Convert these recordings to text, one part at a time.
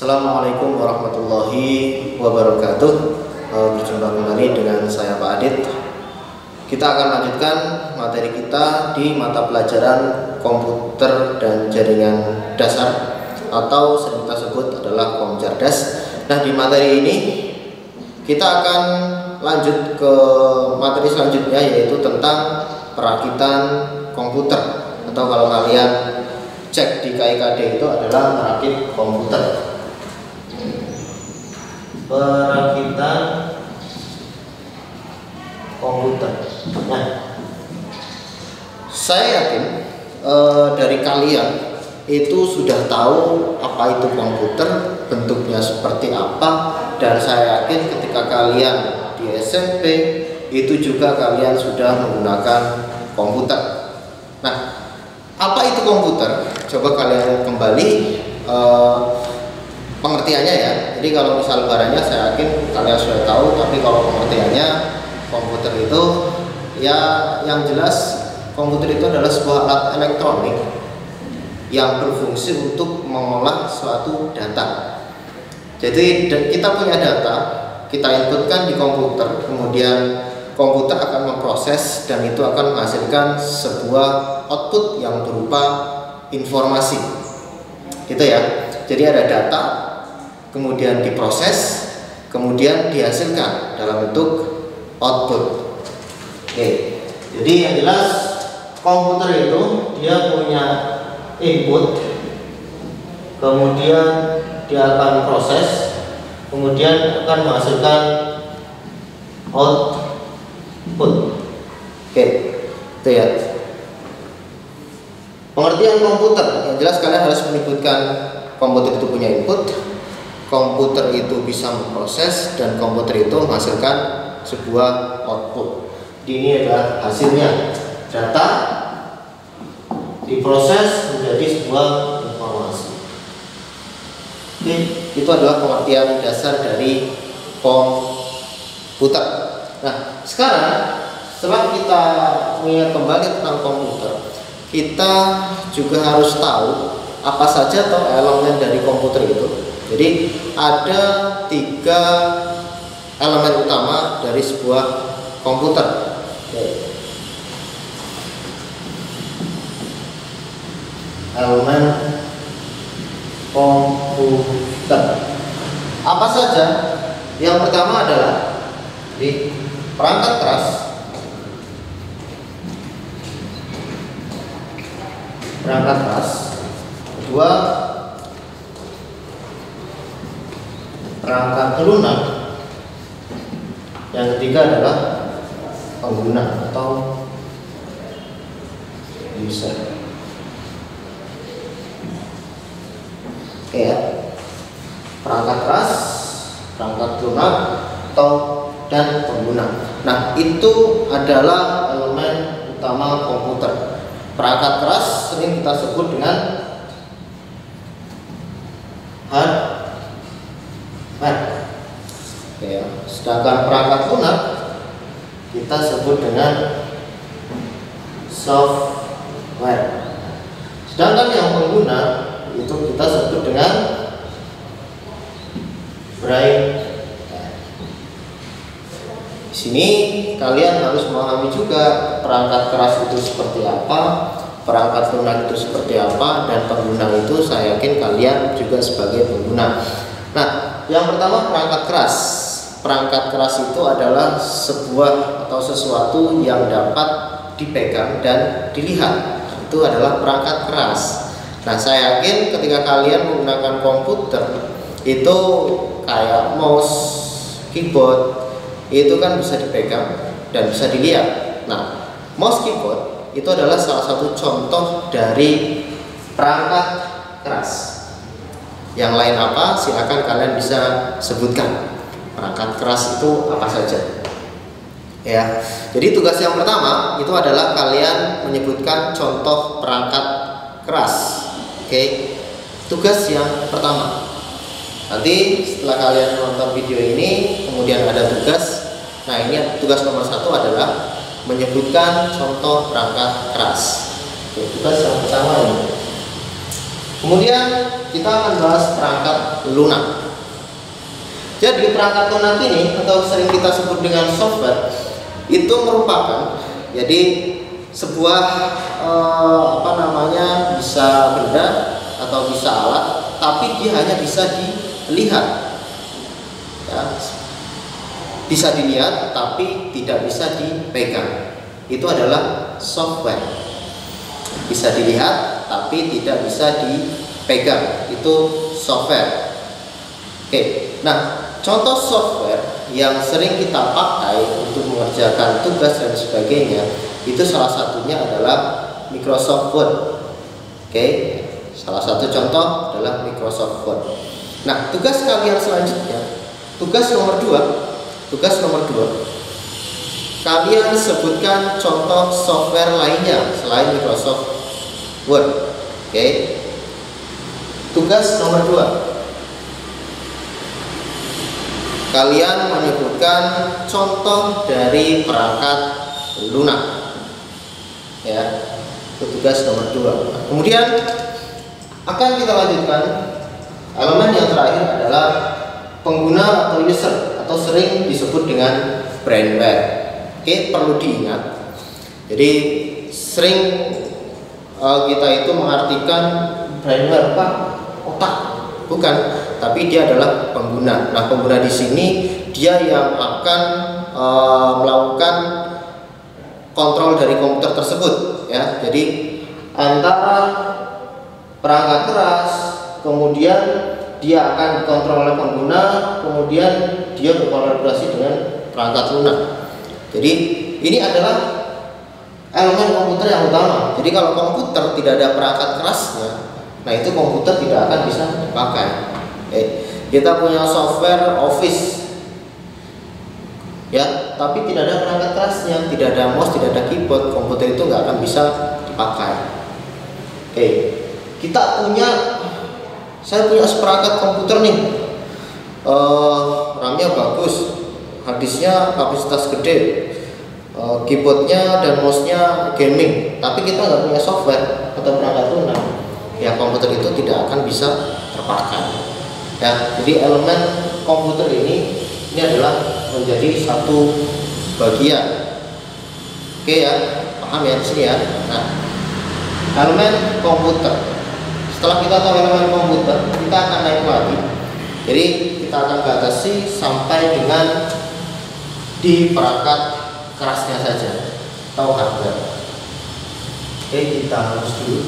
Assalamualaikum warahmatullahi wabarakatuh. Berjumpa kembali dengan saya Pak Adit. Kita akan lanjutkan materi kita di mata pelajaran komputer dan jaringan dasar atau sering kita sebut adalah Komcerdas. Nah, di materi ini kita akan lanjut ke materi selanjutnya, yaitu tentang perakitan komputer, atau kalau kalian cek di KIKD itu adalah merakit komputer. Perakitan komputer. Nah, saya yakin dari kalian itu sudah tahu apa itu komputer, bentuknya seperti apa, dan saya yakin ketika kalian di SMP itu juga kalian sudah menggunakan komputer. Nah, apa itu komputer? Coba kalian kembali pengertiannya ya. Jadi kalau misal barangnya saya yakin kalian sudah tahu, tapi kalau pengertiannya komputer itu ya yang jelas komputer itu adalah sebuah alat elektronik yang berfungsi untuk mengolah suatu data. Jadi kita punya data, kita inputkan di komputer, kemudian komputer akan memproses dan itu akan menghasilkan sebuah output yang berupa informasi. Gitu ya. Jadi ada data, kemudian diproses, kemudian dihasilkan dalam bentuk output. Oke. Jadi yang jelas komputer itu dia punya input, kemudian dia akan proses, kemudian akan menghasilkan output. Oke, itu ya. Pengertian komputer, yang jelas kalian harus menyebutkan komputer itu punya input, komputer itu bisa memproses, dan komputer itu menghasilkan sebuah output. Ini adalah hasilnya, data diproses menjadi sebuah informasi. Oke, itu adalah pengertian dasar dari komputer. Nah, sekarang setelah kita mengingat kembali tentang komputer, kita juga harus tahu apa saja atau elemen dari komputer itu. Jadi ada 3 elemen utama dari sebuah komputer. Elemen komputer apa saja? Yang pertama adalah di perangkat keras, kedua perangkat lunak, yang ketiga adalah pengguna atau user. Oke ya, perangkat keras, perangkat lunak, dan pengguna. Nah, itu adalah elemen utama komputer. Perangkat keras sering kita sebut dengan hardware. Oke ya. Sedangkan perangkat lunak kita sebut dengan software. Sedangkan yang pengguna itu kita sebut dengan brain. Di sini kalian harus memahami juga perangkat keras itu seperti apa, perangkat lunak itu seperti apa, dan pengguna itu saya yakin kalian juga sebagai pengguna. Nah, yang pertama perangkat keras. Perangkat keras itu adalah sebuah atau sesuatu yang dapat dipegang dan dilihat. Itu adalah perangkat keras. Nah, saya yakin ketika kalian menggunakan komputer itu kayak mouse, keyboard, itu kan bisa dipegang dan bisa dilihat. Nah, mouse, keyboard itu adalah salah satu contoh dari perangkat keras. Yang lain apa? Silakan kalian bisa sebutkan. Perangkat keras itu apa saja? Ya. Jadi tugas yang pertama itu adalah kalian menyebutkan contoh perangkat keras. Oke. Tugas yang pertama. Nanti setelah kalian menonton video ini, kemudian ada tugas. Nah, ini tugas nomor 1 adalah menyebutkan contoh perangkat keras. Oke, tugas yang pertama ini. Kemudian kita akan bahas perangkat lunak. Jadi perangkat lunak ini atau sering kita sebut dengan software itu merupakan jadi sebuah bisa benda atau bisa alat, tapi dia hanya bisa dilihat, ya, bisa dilihat tapi tidak bisa dipegang. Itu adalah software. Bisa dilihat tapi tidak bisa dipegang, itu software. Oke, nah contoh software yang sering kita pakai untuk mengerjakan tugas dan sebagainya itu salah satunya adalah Microsoft Word. Oke, salah satu contoh adalah Microsoft Word. Nah, tugas kalian selanjutnya, tugas nomor 2, kalian sebutkan contoh software lainnya selain Microsoft Word. Oke, tugas nomor 2, kalian menyebutkan contoh dari perangkat lunak. Ya, itu tugas nomor 2. Kemudian akan kita lanjutkan elemen yang terakhir adalah pengguna atau user atau sering disebut dengan brainware. Oke, perlu diingat. Jadi sering kita itu mengartikan brainware apa? Otak, bukan, tapi dia adalah pengguna. Nah, pengguna di sini dia yang akan melakukan kontrol dari komputer tersebut, ya. Jadi antara perangkat keras, kemudian dia akan dikontrol oleh pengguna, kemudian dia berkolaborasi dengan perangkat lunak. Jadi ini adalah elemen komputer yang utama. Jadi kalau komputer tidak ada perangkat kerasnya, nah itu komputer tidak akan bisa dipakai. Kita punya software Office, ya, tapi tidak ada perangkat kerasnya, tidak ada mouse, tidak ada keyboard, komputer itu nggak akan bisa dipakai. Saya punya seperangkat komputer nih, RAM-nya bagus, harddisknya kapasitas gede, keyboardnya dan mouse-nya gaming, tapi kita nggak punya software atau perangkat lunak, ya komputer itu tidak akan bisa terpakai. Ya, jadi elemen komputer ini adalah menjadi satu bagian. Oke ya, paham ya di sini ya. Nah, elemen komputer. Setelah kita tahu elemen komputer, kita akan naik lagi. Jadi kita akan batasi sampai dengan di perangkat kerasnya saja atau hardware. Oke, kita harus dulu.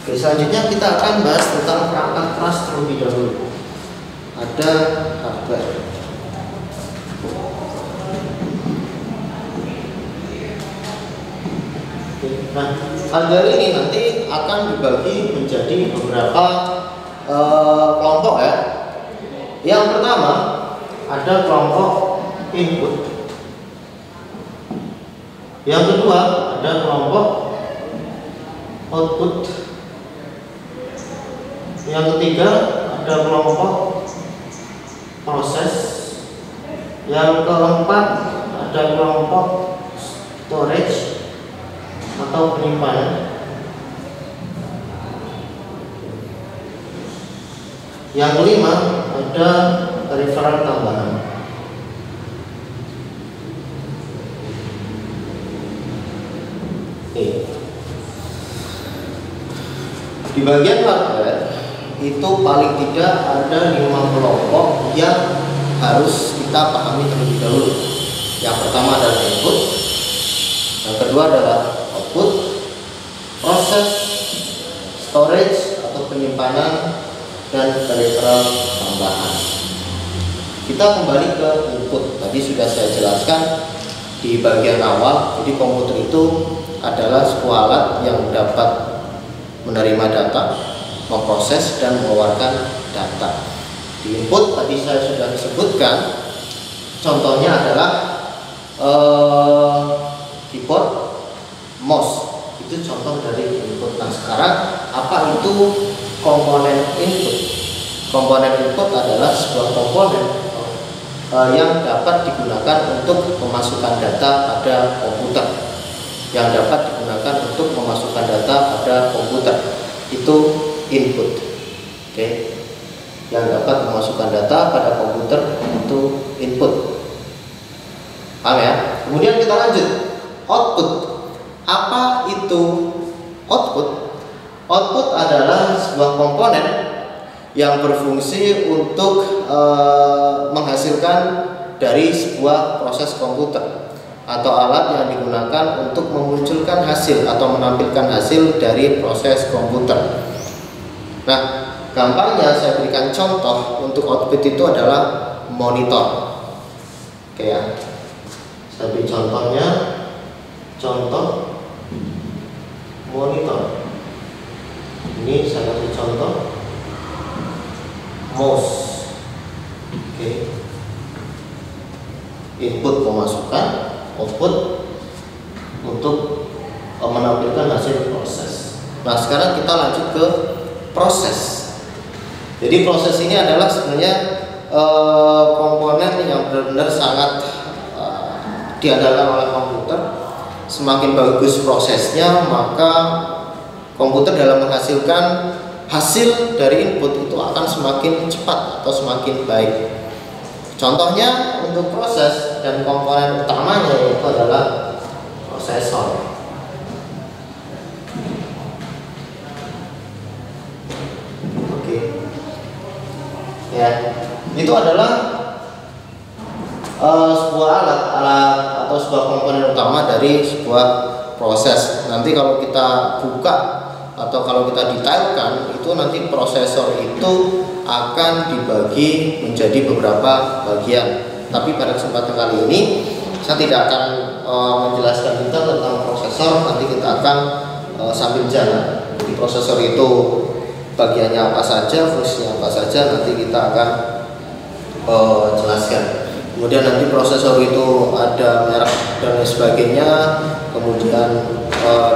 Oke, selanjutnya kita akan bahas tentang perangkat keras terlebih dahulu. Ada hardware. Nah, hardware ini nanti akan dibagi menjadi beberapa kelompok ya. Yang pertama ada kelompok input. Yang kedua ada kelompok output. Yang ketiga ada kelompok proses. Yang keempat ada kelompok storage atau penyimpanan. Yang kelima ada peripheral tambahan. Di bagian hardware itu paling tidak ada 5 kelompok yang harus kita pahami terlebih dahulu. Yang pertama adalah input, yang kedua adalah output, proses, storage atau penyimpanan, dan peripheral tambahan. Kita kembali ke input. Tadi sudah saya jelaskan di bagian awal. Jadi komputer itu adalah sebuah alat yang dapat menerima data, memproses dan mengeluarkan data. Di input tadi saya sudah disebutkan, contohnya adalah keyboard, mouse. Itu contoh dari input. Nah, sekarang apa itu komponen input? Komponen input adalah sebuah komponen yang dapat digunakan untuk memasukkan data pada komputer. Yang dapat digunakan untuk memasukkan data pada komputer itu input. Oke. Yang dapat memasukkan data pada komputer itu input. Paham ya? Kemudian kita lanjut. Output. Apa itu output? Output adalah sebuah komponen yang berfungsi untuk menghasilkan dari sebuah proses komputer atau alat yang digunakan untuk memunculkan hasil atau menampilkan hasil dari proses komputer. Nah, gampangnya saya berikan contoh untuk output itu adalah monitor. Oke ya, saya beri contohnya, contoh monitor. Ini saya kasih contoh mouse. Oke. Input pemasukan, output untuk menampilkan hasil proses. Nah, sekarang kita lanjut ke proses. Jadi proses ini adalah sebenarnya komponen yang benar-benar sangat diandalkan oleh komputer. Semakin bagus prosesnya, maka komputer dalam menghasilkan hasil dari input itu akan semakin cepat atau semakin baik. Contohnya untuk proses dan komponen utamanya yaitu adalah prosesor. Oke. Ya, itu adalah sebuah alat atau sebuah komponen utama dari sebuah proses. Nanti kalau kita buka atau kalau kita detailkan, itu nanti prosesor itu akan dibagi menjadi beberapa bagian. Tapi pada kesempatan kali ini saya tidak akan menjelaskan detail tentang prosesor. Nanti kita akan sambil jalan. Jadi prosesor itu bagiannya apa saja, fungsinya apa saja, nanti kita akan jelaskan. Kemudian nanti prosesor itu ada merek dan lain sebagainya. Kemudian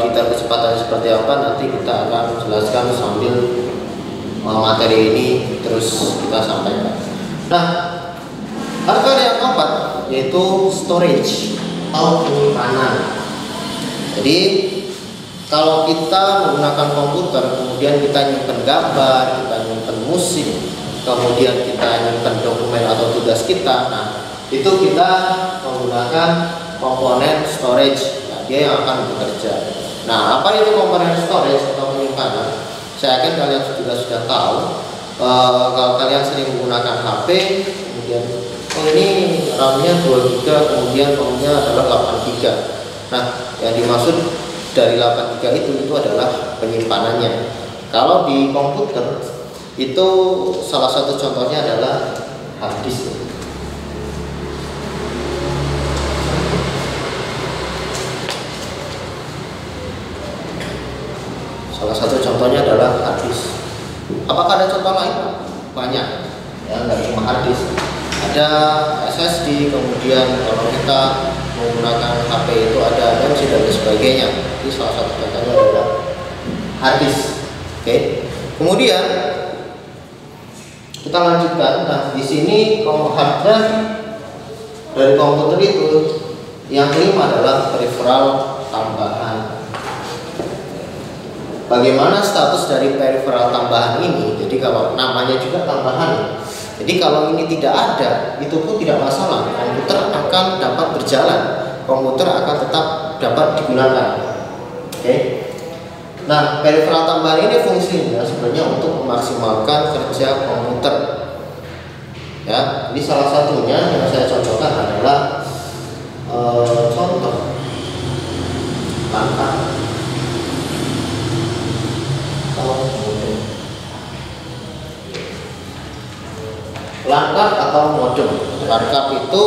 detail kecepatannya seperti apa nanti kita akan jelaskan sambil materi ini terus kita sampaikan. Nah, hardware yang keempat yaitu storage atau penyimpanan. Jadi kalau kita menggunakan komputer, kemudian kita nyimpen gambar, kita nyimpen musik, kemudian kita nyimpen dokumen atau tugas kita, nah itu kita menggunakan komponen storage. Dia yang akan bekerja. Nah, apa itu komponen storage atau penyimpanan? Saya yakin kalian juga sudah tahu. Kalau kalian sering menggunakan HP, kemudian ini RAM-nya 2 GB, kemudian ROM-nya adalah 8 GB. Nah, yang dimaksud dari 8 GB itu adalah penyimpanannya. Kalau di komputer itu salah satu contohnya adalah hard disk. Salah satu contohnya adalah hard disk. Apakah ada contoh lain? Banyak. Ya, nggak cuma hard disk. Ada SSD, kemudian kalau kita menggunakan HP itu ada RAM dan sebagainya. Ini salah satu contohnya adalah hard disk. Oke. Kemudian kita lanjutkan. Nah, di sini hardware dari komputer itu yang kelima adalah peripheral tambahan. Bagaimana status dari peripheral tambahan ini? Jadi kalau namanya juga tambahan. Jadi kalau ini tidak ada, itu pun tidak masalah. Komputer akan dapat berjalan. Komputer akan tetap dapat digunakan. Oke. Nah, peripheral tambahan ini fungsinya sebenarnya untuk memaksimalkan kerja komputer. Ya, ini salah satunya yang saya contohkan adalah contoh langkah langkap atau modem. Langkap itu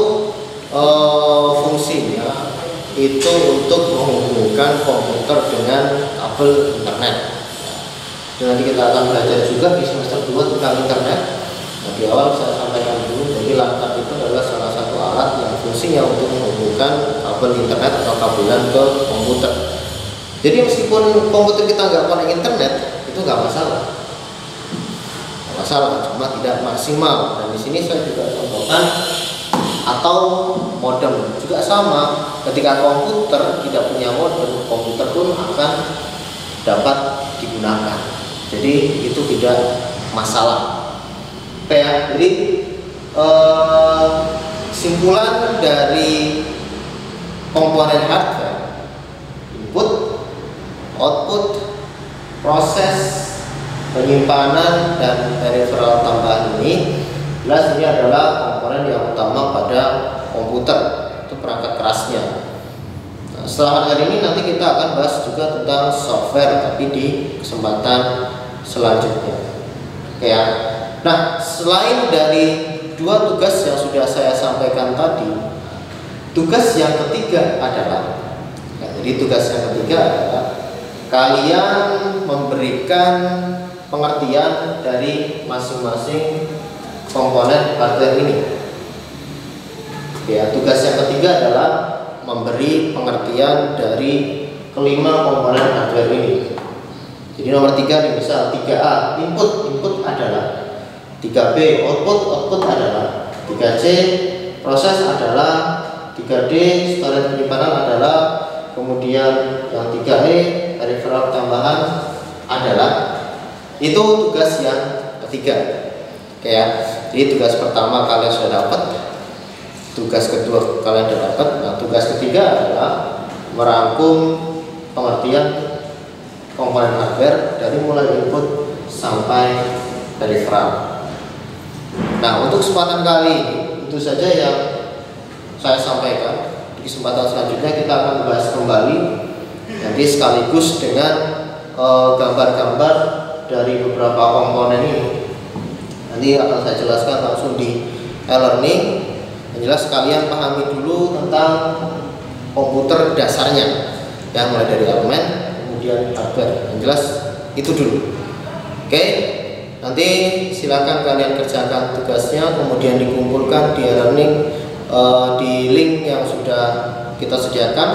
fungsinya itu untuk menghubungkan komputer dengan kabel internet. Nanti kita akan belajar juga di semester 2 tentang internet. Nah, di awal saya sampaikan dulu, jadi langkap itu adalah salah satu alat yang fungsinya untuk menghubungkan kabel internet atau kabelan ke komputer. Jadi meskipun komputer kita nggak connect internet, itu nggak masalah. masalah, cuma tidak maksimal. Dan di sini saya juga contohkan, atau modem juga sama. Ketika komputer tidak punya modem, komputer pun akan dapat digunakan. Jadi itu tidak masalah. Oke ya, jadi kesimpulan dari komponen hardware, input, output, proses, penyimpanan, dan peripheral tambahan ini jelas ini adalah komponen yang utama pada komputer, itu perangkat kerasnya. Nah, setelah hari ini nanti kita akan bahas juga tentang software, tapi di kesempatan selanjutnya. Oke ya. Nah, selain dari dua tugas yang sudah saya sampaikan tadi, tugas yang ketiga adalah, jadi tugas yang ketiga adalah kalian memberikan pengertian dari masing-masing komponen hardware ini. Ya, tugas yang ketiga adalah memberi pengertian dari kelima komponen hardware ini. Jadi nomor 3 nih, misal 3A input adalah, 3B output adalah, 3C proses adalah, 3D storage penyimpanan adalah, kemudian yang 3E peripheral tambahan adalah. Itu tugas yang ketiga. Oke ya. Jadi tugas pertama kalian sudah dapat, tugas kedua kalian sudah dapat. Nah, tugas ketiga adalah merangkum pengertian komponen hardware dari mulai input sampai peripheral. Nah, untuk kesempatan kali ini itu saja yang saya sampaikan. Di kesempatan selanjutnya kita akan bahas kembali, nanti sekaligus dengan gambar-gambar dari beberapa komponen ini. Nanti akan saya jelaskan langsung di e-learning. Yang jelas kalian pahami dulu tentang komputer dasarnya, yang mulai dari elemen kemudian hardware. Yang jelas itu dulu. Oke, nanti silakan kalian kerjakan tugasnya, kemudian dikumpulkan di e-learning di link yang sudah kita sediakan.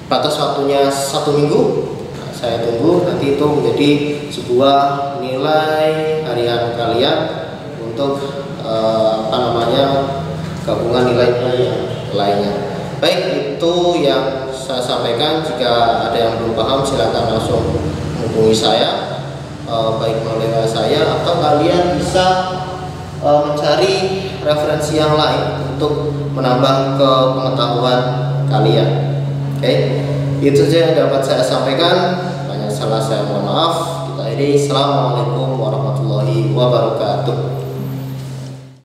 Batas waktunya 1 minggu. Saya tunggu, nanti itu menjadi sebuah nilai harian kalian untuk gabungan nilai-nilai yang lainnya. Baik, itu yang saya sampaikan. Jika ada yang belum paham, silakan langsung menghubungi saya, baik melalui saya atau kalian bisa mencari referensi yang lain untuk menambah pengetahuan kalian. Oke, itu saja yang dapat saya sampaikan. Banyak salah saya mohon maaf. Kita ini, assalamualaikum warahmatullahi wabarakatuh.